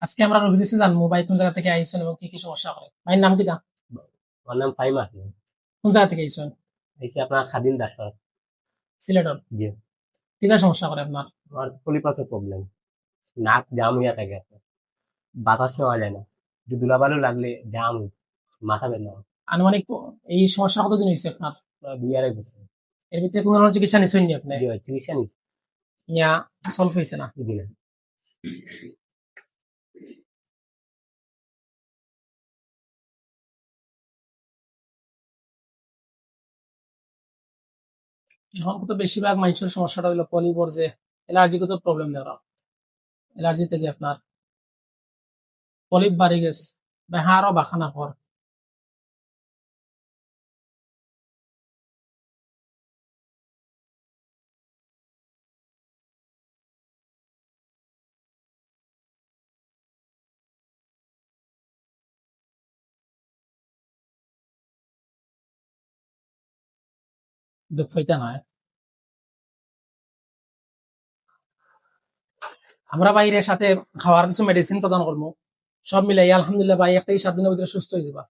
আজকে আমরা রোগী দিচ্ছি জানবো ভাই কোন জায়গা থেকে আইসেন এবং কি কি সমস্যা করে। ভাইয়ের নাম কি? আমার নাম ফাইমা। কোন জায়গা থেকে আইসেন? আইসি আপনার খাদিম দাসপাড়া। সিলেটর। জি। কি কি সমস্যা করে আপনার? আমার পলিপাসের প্রবলেম, নাক জাম হইয়া থাকে আপনার, বাতাস নেওয়া যায় না, একটু ধুলাবালু লাগলে জাম, মাথা ব্যথা হয়। আনুমানিক এই সমস্যা কতদিন হয়েছে আপনার? প্রায় 2 আড়াই বছর। এর ভিতরে কোনো ধরনের চিকিৎসা নিচ্ছেন নি আপনি? জি ভাই, চিকিৎসা নিছি। ইয়া সলভ হয়েছে না? জি না। এখন তো বেশিরভাগ মানুষের সমস্যাটা হলো পলিপর যে অ্যালার্জিগত প্রবলেম দেখা। অ্যালার্জি থেকে আপনার পলিপ বাড়ি গেছে বা হাড়ও বাখানা পর। দুঃখ হইতে নয়। আমরা বাইরের সাথে খাওয়ার কিছু মেডিসিন প্রদান করবো, সব মিলাই আলহামদুলিল্লাহ ভাই 1 থেকে 7 দিনের ভিতরে সুস্থ হয়ে যাবা।